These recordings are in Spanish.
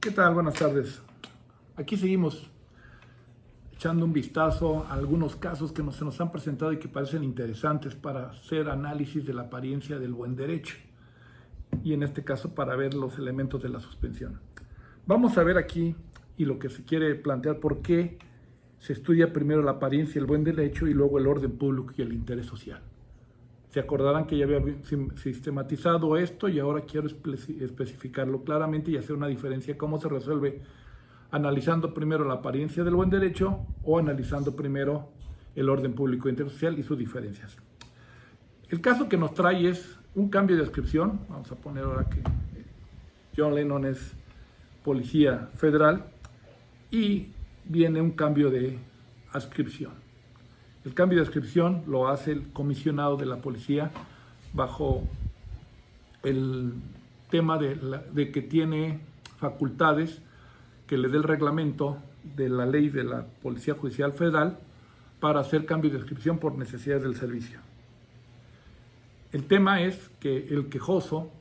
¿Qué tal? Buenas tardes. Aquí seguimos echando un vistazo a algunos casos que se nos han presentado y que parecen interesantes para hacer análisis de la apariencia del buen derecho y en este caso para ver los elementos de la suspensión. Vamos a ver aquí y lo que se quiere plantear por qué se estudia primero la apariencia del buen derecho y luego el orden público y el interés social. Se acordarán que ya había sistematizado esto y ahora quiero especificarlo claramente y hacer una diferencia cómo se resuelve analizando primero la apariencia del buen derecho o analizando primero el orden público e interés social y sus diferencias. El caso que nos trae es un cambio de adscripción. Vamos a poner ahora que John Lennon es policía federal y viene un cambio de adscripción. El cambio de adscripción lo hace el comisionado de la policía bajo el tema de que tiene facultades que le dé el reglamento de la ley de la Policía Judicial Federal para hacer cambio de adscripción por necesidades del servicio. El tema es que el quejoso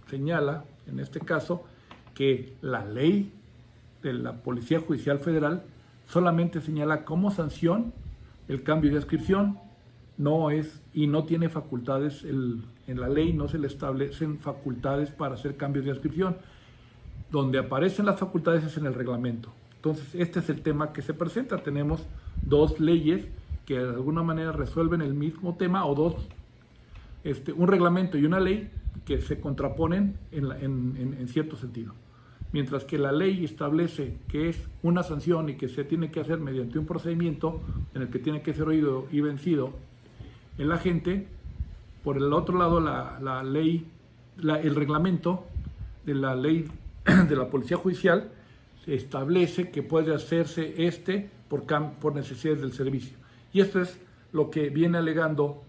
señala, en este caso, que la ley de la Policía Judicial Federal solamente señala como sanción el cambio de adscripción, no tiene facultades, en la ley no se le establecen facultades para hacer cambios de adscripción. Donde aparecen las facultades es en el reglamento. Entonces, este es el tema que se presenta. Tenemos dos leyes que de alguna manera resuelven el mismo tema, o un reglamento y una ley que se contraponen en cierto sentido. Mientras que la ley establece que es una sanción y que se tiene que hacer mediante un procedimiento en el que tiene que ser oído y vencido el agente, por el otro lado el reglamento de la ley de la Policía Judicial establece que puede hacerse por necesidades del servicio. Y esto es lo que viene alegando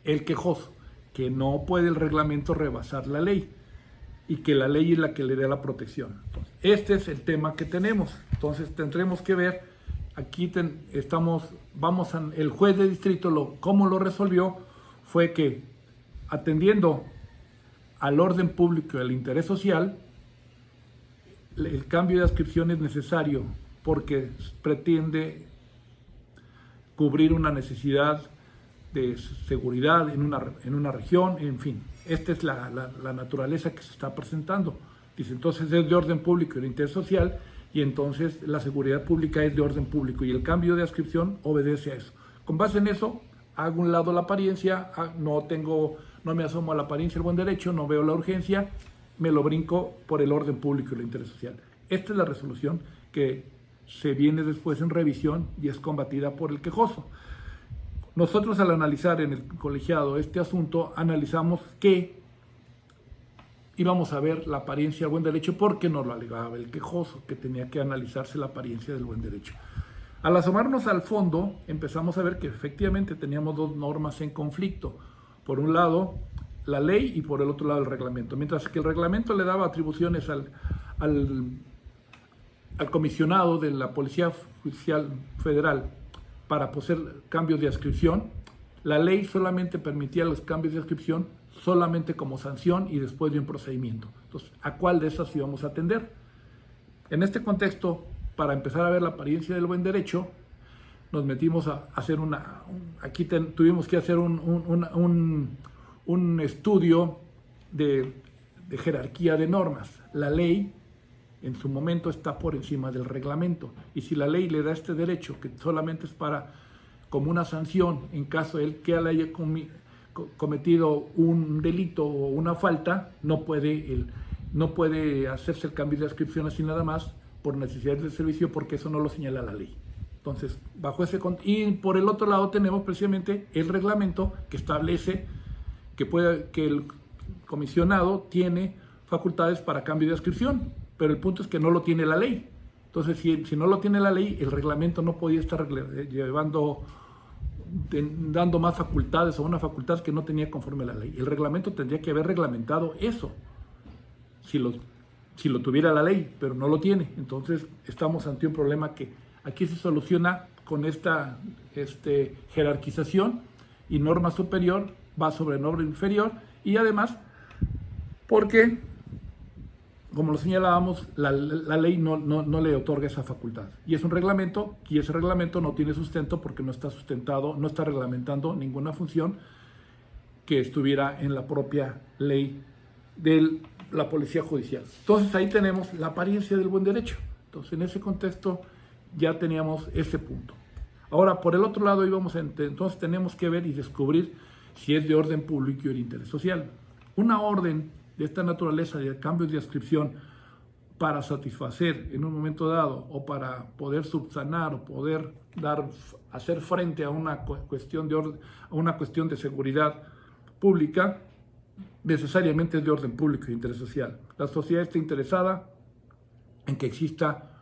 el quejoso, que no puede el reglamento rebasar la ley y que la ley es la que le da la protección. Entonces, este es el tema que tenemos. Entonces tendremos que ver, aquí el juez de distrito cómo lo resolvió fue que atendiendo al orden público y al interés social, el cambio de adscripción es necesario porque pretende cubrir una necesidad de seguridad en una región, en fin. Esta es la naturaleza que se está presentando. Dice, entonces es de orden público y de interés social, y entonces la seguridad pública es de orden público, y el cambio de adscripción obedece a eso. Con base en eso, hago un lado la apariencia, no me asomo a la apariencia del buen derecho, no veo la urgencia, me lo brinco por el orden público y el interés social. Esta es la resolución que se viene después en revisión y es combatida por el quejoso. Nosotros, al analizar en el colegiado este asunto, analizamos que íbamos a ver la apariencia del buen derecho porque nos lo alegaba el quejoso, que tenía que analizarse la apariencia del buen derecho. Al asomarnos al fondo, empezamos a ver que efectivamente teníamos dos normas en conflicto. Por un lado, la ley, y por el otro lado, el reglamento. Mientras que el reglamento le daba atribuciones al comisionado de la Policía Judicial Federal para hacer cambios de adscripción, la ley solamente permitía los cambios de adscripción solamente como sanción y después de un procedimiento. Entonces, ¿a cuál de esas íbamos a atender? En este contexto, para empezar a ver la apariencia del buen derecho, nos metimos a hacer tuvimos que hacer un estudio de jerarquía de normas. La ley en su momento está por encima del reglamento, y si la ley le da este derecho que solamente es como una sanción en caso de él que haya cometido un delito o una falta, no puede hacerse el cambio de adscripción así nada más por necesidades del servicio, porque eso no lo señala la ley. Entonces, y por el otro lado tenemos precisamente el reglamento que establece que el comisionado tiene facultades para cambio de adscripción, pero el punto es que no lo tiene la ley. Entonces, si no lo tiene la ley, el reglamento no podía estar dando más facultades o una facultad que no tenía conforme a la ley. El reglamento tendría que haber reglamentado eso, si lo tuviera la ley, pero no lo tiene. Entonces, estamos ante un problema que aquí se soluciona con esta jerarquización, y norma superior va sobre norma inferior, y además porque como lo señalábamos, la ley no le otorga esa facultad. Y es un reglamento, y ese reglamento no tiene sustento porque no está sustentado, no está reglamentando ninguna función que estuviera en la propia ley de la Policía Judicial. Entonces ahí tenemos la apariencia del buen derecho. Entonces en ese contexto ya teníamos ese punto. Ahora, por el otro lado, entonces tenemos que ver y descubrir si es de orden público y de interés social. Una orden de esta naturaleza de cambios de adscripción para satisfacer en un momento dado o para poder subsanar o poder hacer frente a una cuestión de orden, a una cuestión de seguridad pública, necesariamente es de orden público y de interés social. La sociedad está interesada en que exista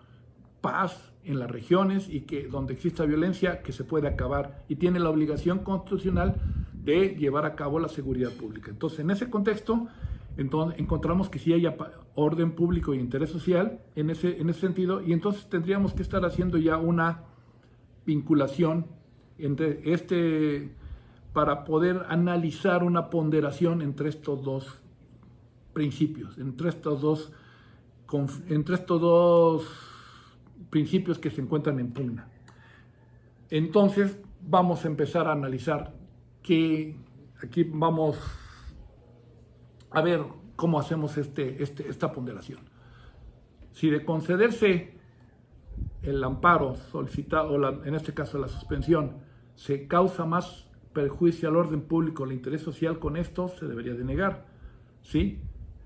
paz en las regiones y que donde exista violencia que se pueda acabar, y tiene la obligación constitucional de llevar a cabo la seguridad pública. Entonces, en ese contexto, encontramos que sí hay orden público y interés social en ese sentido, y entonces tendríamos que estar haciendo ya una vinculación entre para poder analizar una ponderación entre estos dos principios, entre estos dos principios que se encuentran en pugna. Entonces vamos a empezar a analizar aquí vamos a ver cómo hacemos esta ponderación. Si de concederse el amparo solicitado, en este caso la suspensión, se causa más perjuicio al orden público, al interés social, con esto se debería de negar, ¿sí?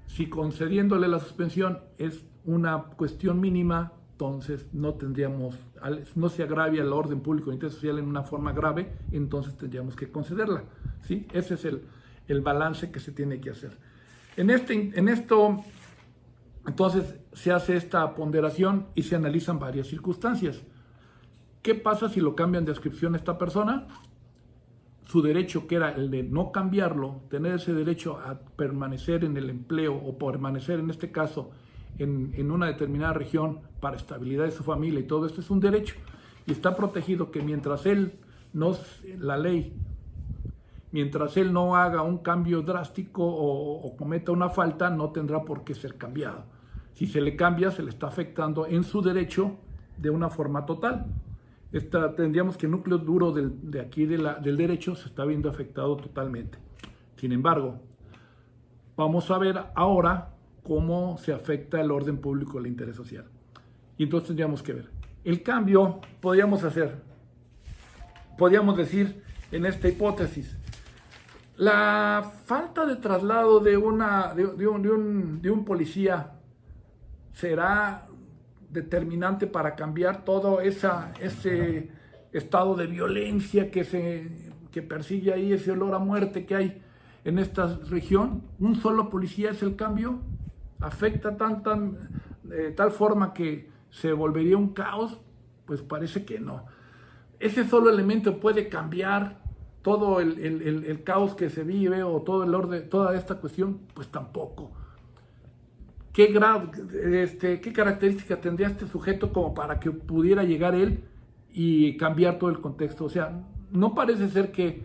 Si concediéndole la suspensión es una cuestión mínima, entonces no se agravia el orden público e interés social en una forma grave, entonces tendríamos que concederla, ¿sí? Ese es el balance que se tiene que hacer. En esto, entonces, se hace esta ponderación y se analizan varias circunstancias. ¿Qué pasa si lo cambian de adscripción a esta persona? Su derecho, que era el de no cambiarlo, tener ese derecho a permanecer en el empleo o permanecer, en este caso, en una determinada región para estabilidad de su familia y todo esto es un derecho. Y está protegido que mientras mientras él no haga un cambio drástico o cometa una falta, no tendrá por qué ser cambiado. Si se le cambia, se le está afectando en su derecho de una forma total. Tendríamos que el núcleo duro del derecho se está viendo afectado totalmente. Sin embargo, vamos a ver ahora cómo se afecta el orden público y el interés social. Y entonces tendríamos que ver. El cambio podríamos decir en esta hipótesis, la falta de traslado de un policía será determinante para cambiar todo ese estado de violencia que persigue ahí, ese olor a muerte que hay en esta región. Un solo policía es el cambio, afecta tal forma que se volvería un caos. Pues parece que no. Ese solo elemento puede cambiar todo el caos que se vive o todo el orden, toda esta cuestión. Pues tampoco. ¿Qué características tendría este sujeto como para que pudiera llegar él y cambiar todo el contexto? O sea, no parece ser que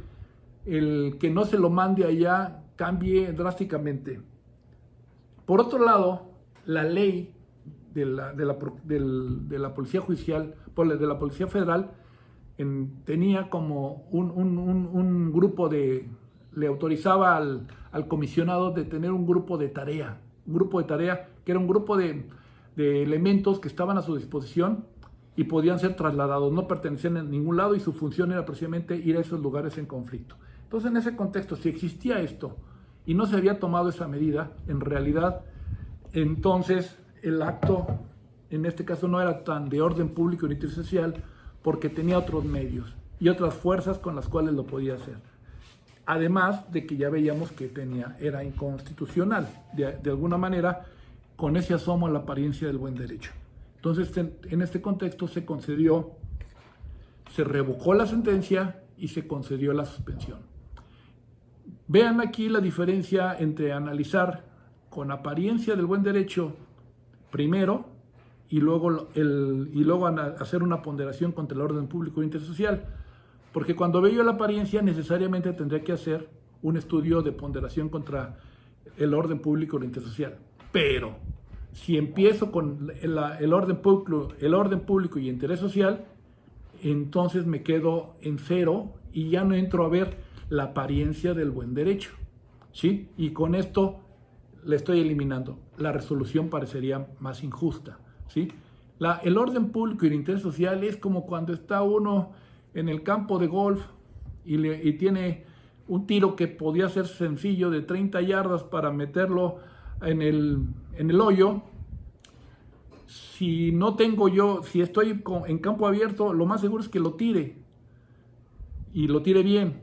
el que no se lo mande allá cambie drásticamente. Por otro lado, la ley de la Policía Judicial, de la Policía Federal, tenía como un grupo le autorizaba al comisionado de tener un grupo de tarea, que era un grupo de elementos que estaban a su disposición y podían ser trasladados, no pertenecían a ningún lado y su función era precisamente ir a esos lugares en conflicto. Entonces, en ese contexto, si existía esto y no se había tomado esa medida, en realidad, entonces el acto, en este caso, no era tan de orden público ni social, porque tenía otros medios y otras fuerzas con las cuales lo podía hacer. Además de que ya veíamos que era inconstitucional, de alguna manera, con ese asomo a la apariencia del buen derecho. Entonces, en este contexto se revocó la sentencia y se concedió la suspensión. Vean aquí la diferencia entre analizar con apariencia del buen derecho primero y luego hacer una ponderación contra el orden público e interés social. Porque cuando veo la apariencia, necesariamente tendría que hacer un estudio de ponderación contra el orden público e interés social. Pero Si empiezo con el orden público y interés social, entonces me quedo en cero y ya no entro a ver la apariencia del buen derecho, ¿sí? Y con esto le estoy eliminando. La resolución parecería más injusta, ¿sí? El orden público y el interés social es como cuando está uno en el campo de golf y tiene un tiro que podía ser sencillo de 30 yardas para meterlo en el hoyo. Si estoy en campo abierto, lo más seguro es que lo tire y lo tire bien.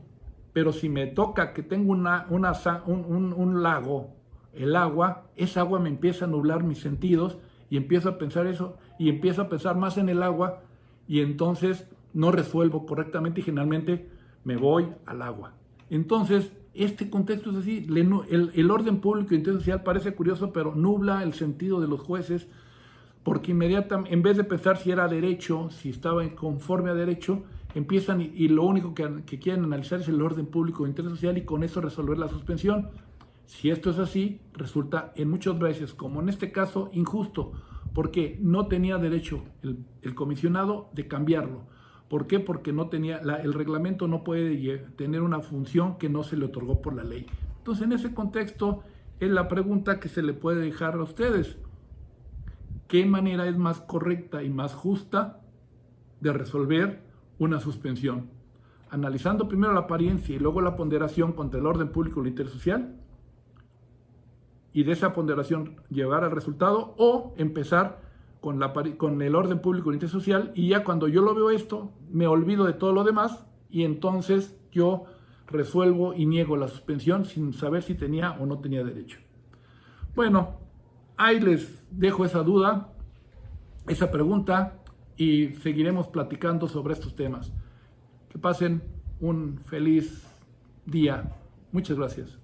Pero si me toca que tengo un lago, esa agua me empieza a nublar mis sentidos y empiezo a pensar eso y empiezo a pensar más en el agua y entonces no resuelvo correctamente y generalmente me voy al agua. Entonces, este contexto es así. El orden público e interés social parece curioso, pero nubla el sentido de los jueces porque inmediatamente, en vez de pensar si era derecho, si estaba conforme a derecho, empiezan y lo único que quieren analizar es el orden público e interés social y con eso resolver la suspensión. Si esto es así, resulta en muchas veces, como en este caso, injusto, porque no tenía derecho el comisionado de cambiarlo. ¿Por qué? Porque no tenía, el reglamento no puede tener una función que no se le otorgó por la ley. Entonces, en ese contexto, es la pregunta que se le puede dejar a ustedes. ¿Qué manera es más correcta y más justa de resolver una suspensión? ¿Analizando primero la apariencia y luego la ponderación contra el orden público y el interés social? Y de esa ponderación llegar al resultado, o empezar con el orden público y el interés social, y ya cuando yo lo veo esto, me olvido de todo lo demás, y entonces yo resuelvo y niego la suspensión sin saber si tenía o no tenía derecho. Bueno, ahí les dejo esa duda, esa pregunta, y seguiremos platicando sobre estos temas. Que pasen un feliz día. Muchas gracias.